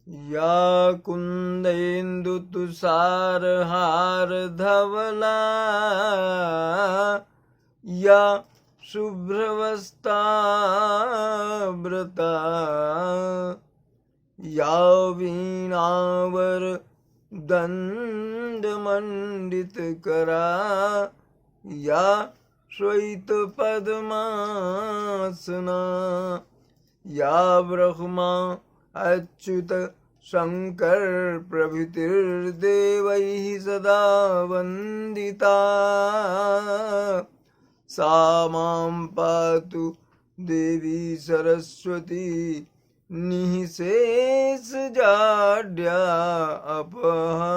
या कुन्देन्दुतुषारहार धवला या शुभ्रवस्त्रावृता या वीणावर दण्डमण्डितकरा या श्वेतपद्मासना या ब्रह्मा अच्युत शंकर प्रभृतिर्देवैः सदा वन्दिता सा मां पातु देवी सरस्वती निःशेष जाड्या अपहा।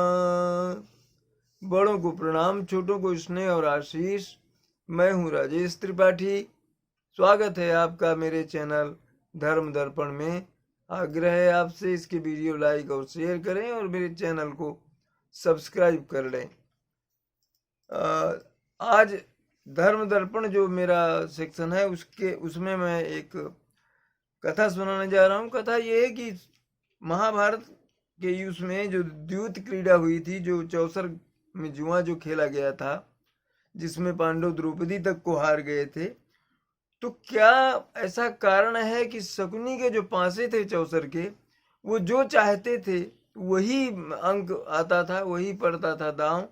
बड़ों को प्रणाम, छोटों को स्नेह और आशीष। मैं हूँ राजेश त्रिपाठी। स्वागत है आपका मेरे चैनल धर्म दर्पण में। आग्रह है आपसे इसके वीडियो लाइक और शेयर करें और मेरे चैनल को सब्सक्राइब कर लें। आज धर्म दर्पण जो मेरा सेक्शन है उसमें मैं एक कथा सुनाने जा रहा हूँ। कथा ये है कि महाभारत के युग में जो द्यूत क्रीड़ा हुई थी, जो चौसर में जुआ जो खेला गया था, जिसमें पांडव द्रौपदी तक को हार गए थे, तो क्या ऐसा कारण है कि शकुनी के जो पासे थे चौसर के, वो जो चाहते थे वही अंक आता था, वही पड़ता था दांव,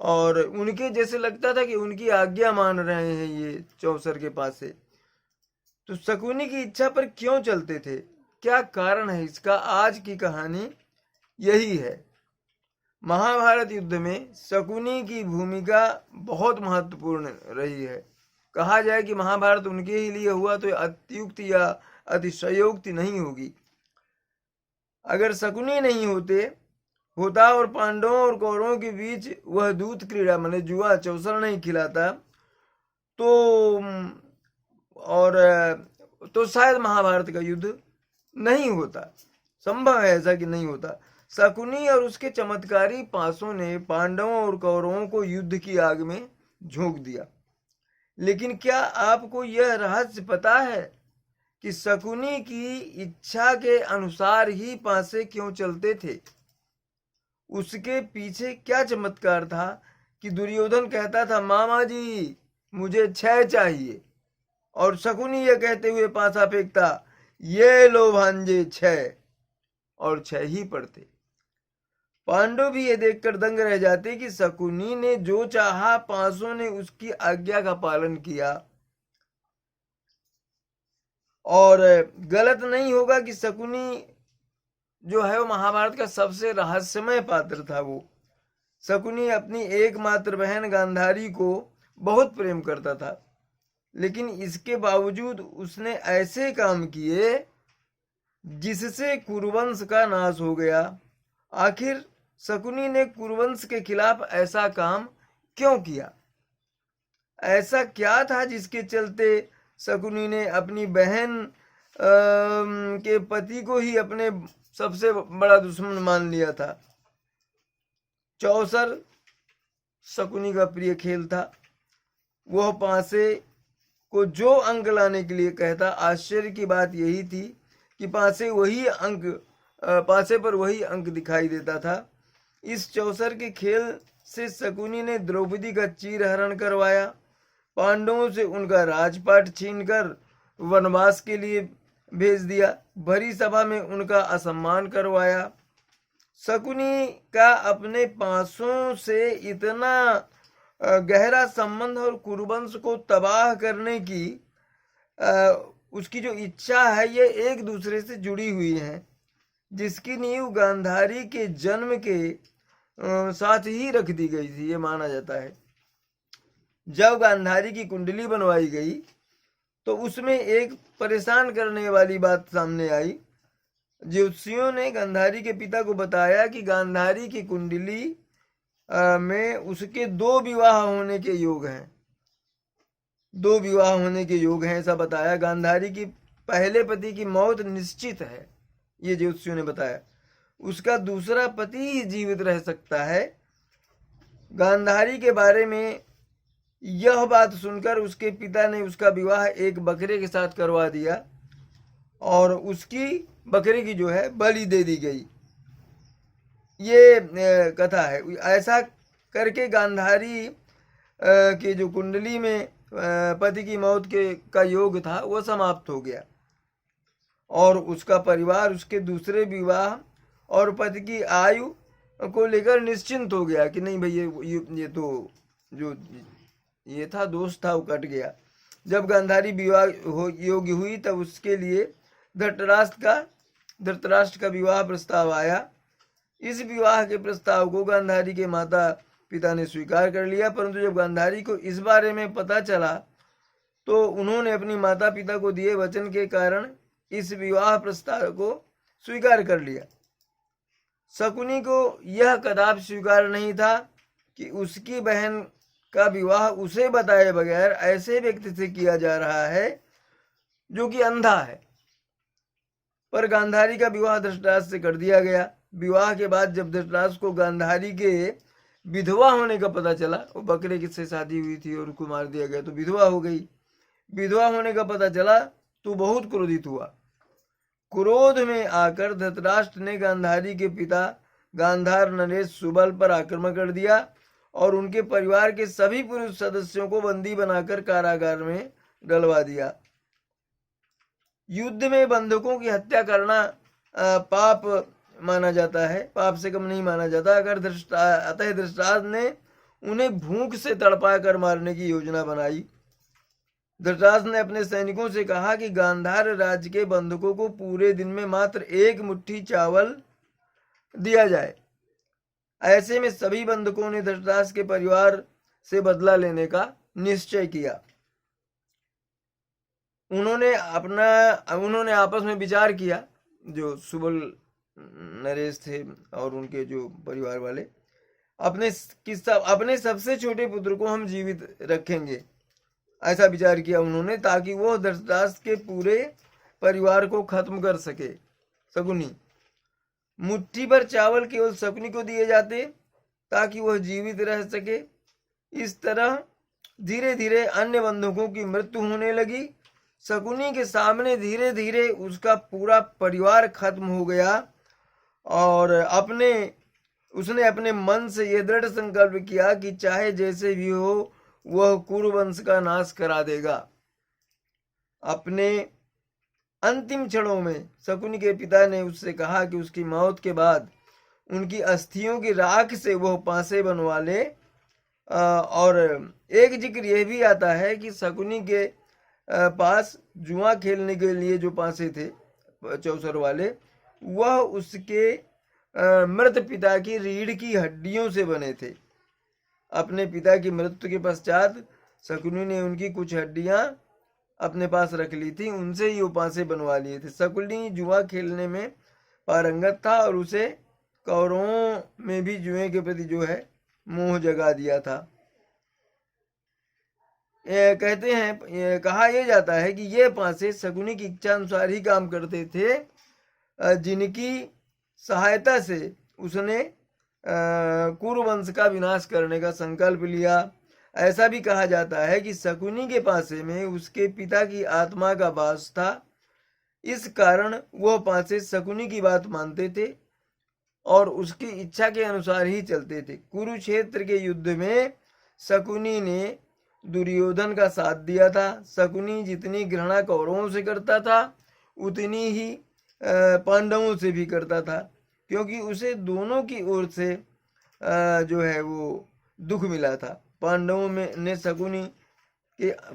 और उनके जैसे लगता था कि उनकी आज्ञा मान रहे हैं ये चौसर के पासे। तो शकुनी की इच्छा पर क्यों चलते थे, क्या कारण है इसका? आज की कहानी यही है। महाभारत युद्ध में शकुनी की भूमिका बहुत महत्वपूर्ण रही है। कहा जाए कि महाभारत उनके ही लिए हुआ तो अत्युक्ति या अतिशयोक्ति नहीं होगी। अगर शकुनी नहीं होता और पांडवों और कौरवों के बीच वह दूत क्रीड़ा माने जुआ चौसर नहीं खिलाता तो शायद महाभारत का युद्ध नहीं होता। संभव है ऐसा कि नहीं होता। शकुनी और उसके चमत्कारी पासों ने पांडवों और कौरवों को युद्ध की आग में झोंक दिया। लेकिन क्या आपको यह रहस्य पता है कि शकुनी की इच्छा के अनुसार ही पासे क्यों चलते थे? उसके पीछे क्या चमत्कार था कि दुर्योधन कहता था, मामा जी मुझे 6 चाहिए, और शकुनी यह कहते हुए पासा फेंकता, ये लो भांजे 6, और 6 ही पड़ते। पांडव भी ये देखकर दंग रह जाते कि शकुनी ने जो चाहा, पांचों ने उसकी आज्ञा का पालन किया। और गलत नहीं होगा कि शकुनी जो है वो महाभारत का सबसे रहस्यमय पात्र था। वो शकुनी अपनी एकमात्र बहन गांधारी को बहुत प्रेम करता था, लेकिन इसके बावजूद उसने ऐसे काम किए जिससे कुरुवंश का नाश हो गया। आखिर शकुनी ने कुरुवंश के खिलाफ ऐसा काम क्यों किया? ऐसा क्या था जिसके चलते शकुनी ने अपनी बहन के पति को ही अपने सबसे बड़ा दुश्मन मान लिया था? चौसर शकुनी का प्रिय खेल था। वह पासे को जो अंक लाने के लिए कहता, आश्चर्य की बात यही थी कि पासे पर वही अंक दिखाई देता था। इस चौसर के खेल से शकुनी ने द्रौपदी का चीरहरण करवाया, पांडवों से उनका राजपाट छीनकर वनवास के लिए भेज दिया, भरी सभा में उनका असम्मान करवाया। शकुनी का अपने पासों से इतना गहरा संबंध और कुरुवंश को तबाह करने की उसकी जो इच्छा है, ये एक दूसरे से जुड़ी हुई है, जिसकी नींव गांधारी के जन्म के साथ ही रख दी गई थी, ये माना जाता है। जब गांधारी की कुंडली बनवाई गई तो उसमें एक परेशान करने वाली बात सामने आई। ज्योतिषियों ने गांधारी के पिता को बताया कि गांधारी की कुंडली में उसके 2 विवाह होने के योग हैं। 2 विवाह होने के योग हैं ऐसा बताया। गांधारी की पहले पति की मौत निश्चित है, ये ज्योतिषियों ने बताया। उसका दूसरा पति ही जीवित रह सकता है। गांधारी के बारे में यह बात सुनकर उसके पिता ने उसका विवाह एक बकरे के साथ करवा दिया और उसकी बकरे की जो है बलि दे दी गई। ये कथा है। ऐसा करके गांधारी की जो कुंडली में पति की मौत के का योग था वो समाप्त हो गया, और उसका परिवार उसके दूसरे विवाह और पति की आयु को लेकर निश्चिंत हो गया कि नहीं भाई ये तो जो ये था दोष था वो कट गया। जब गांधारी विवाह योग्य हुई तब उसके लिए धृतराष्ट्र का विवाह प्रस्ताव आया। इस विवाह के प्रस्ताव को गांधारी के माता पिता ने स्वीकार कर लिया, परंतु जब गांधारी को इस बारे में पता चला तो उन्होंने अपनी माता पिता को दिए वचन के कारण इस विवाह प्रस्ताव को स्वीकार कर लिया। शकुनी को यह कदापि स्वीकार नहीं था कि उसकी बहन का विवाह उसे बताए बगैर ऐसे व्यक्ति से किया जा रहा है जो कि अंधा है। पर गांधारी का विवाह धृतराष्ट्र से कर दिया गया। विवाह के बाद जब धृतराष्ट्र को गांधारी के विधवा होने का पता चला, वो बकरे किससे शादी हुई थी और उसको मार दिया गया तो विधवा हो गई, विधवा होने का पता चला तो बहुत क्रोधित हुआ। क्रोध में आकर धृतराष्ट्र ने गांधारी के पिता गांधार नरेश सुबल पर आक्रमण कर दिया और उनके परिवार के सभी पुरुष सदस्यों को बंदी बनाकर कारागार में डलवा दिया। युद्ध में बंधकों की हत्या करना पाप माना जाता है, पाप से कम नहीं माना जाता। अतः धृतराष्ट्र ने उन्हें भूख से तड़पा कर मारने की योजना बनाई। धृतराष्ट्र ने अपने सैनिकों से कहा कि गांधार राज्य के बंधकों को पूरे दिन में मात्र 1 मुट्ठी चावल दिया जाए। ऐसे में सभी बंधकों ने धृतराष्ट्र के परिवार से बदला लेने का निश्चय किया। उन्होंने आपस में विचार किया, जो सुबल नरेश थे और उनके जो परिवार वाले, अपने सबसे छोटे पुत्र को हम जीवित रखेंगे, ऐसा विचार किया उन्होंने, ताकि वो धृतराष्ट्र के पूरे परिवार को खत्म कर सके। शकुनी मुट्ठी भर चावल केवल शकुनी को दिए जाते ताकि वह जीवित रह सके। इस तरह धीरे धीरे अन्य बंधुकों की मृत्यु होने लगी। शकुनी के सामने धीरे धीरे उसका पूरा परिवार खत्म हो गया और उसने अपने मन से यह दृढ़ संकल्प किया कि चाहे जैसे भी हो वह कुरु वंश का नाश करा देगा। अपने अंतिम क्षणों में शकुनी के पिता ने उससे कहा कि उसकी मौत के बाद उनकी अस्थियों की राख से वह पासे बनवा ले। और एक जिक्र यह भी आता है कि शकुनी के पास जुआ खेलने के लिए जो पासे थे चौसर वाले, वह उसके मृत पिता की रीढ़ की हड्डियों से बने थे। अपने पिता की मृत्यु के पश्चात शकुनी ने उनकी कुछ हड्डियां अपने पास रख ली थी, उनसे ही उपासे बनवा लिए थे। शकुनी जुआ खेलने में पारंगत था और उसे कौरवों में भी जुए के प्रति जो है मोह जगा दिया था। कहते हैं, कहा यह जाता है कि ये पासे शकुनी की इच्छा अनुसार ही काम करते थे, जिनकी सहायता से उसने कुरु वंश का विनाश करने का संकल्प लिया। ऐसा भी कहा जाता है कि शकुनी के पासे में उसके पिता की आत्मा का वास था, इस कारण वह पासे शकुनी की बात मानते थे और उसकी इच्छा के अनुसार ही चलते थे। कुरुक्षेत्र के युद्ध में शकुनी ने दुर्योधन का साथ दिया था। शकुनी जितनी घृणा कौरवों से करता था उतनी ही पांडवों से भी करता था, क्योंकि उसे दोनों की ओर से जो है वो दुख मिला था। पांडवों ने शकुनी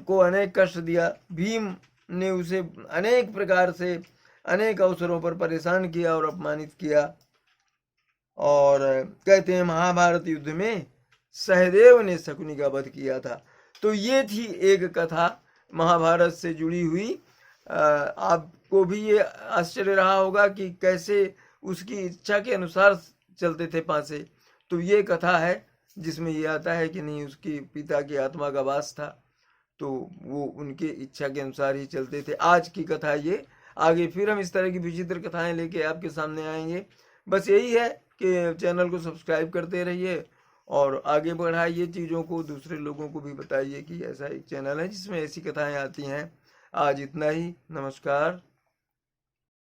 को अनेक कष्ट दिया, भीम ने उसे अनेक प्रकार से अनेक अवसरों पर परेशान किया और अपमानित किया। और कहते हैं महाभारत युद्ध में सहदेव ने शकुनी का वध किया था। तो ये थी एक कथा महाभारत से जुड़ी हुई। आपको भी ये आश्चर्य रहा होगा कि कैसे उसकी इच्छा के अनुसार चलते थे पासे। तो ये कथा है जिसमें ये आता है कि नहीं, उसकी पिता की आत्मा का वास था तो वो उनके इच्छा के अनुसार ही चलते थे। आज की कथा ये, आगे फिर हम इस तरह की विचित्र कथाएं लेके आपके सामने आएंगे। बस यही है कि चैनल को सब्सक्राइब करते रहिए और आगे बढ़ाइए चीज़ों को, दूसरे लोगों को भी बताइए कि ऐसा एक चैनल है जिसमें ऐसी कथाएं आती हैं। आज इतना ही, नमस्कार।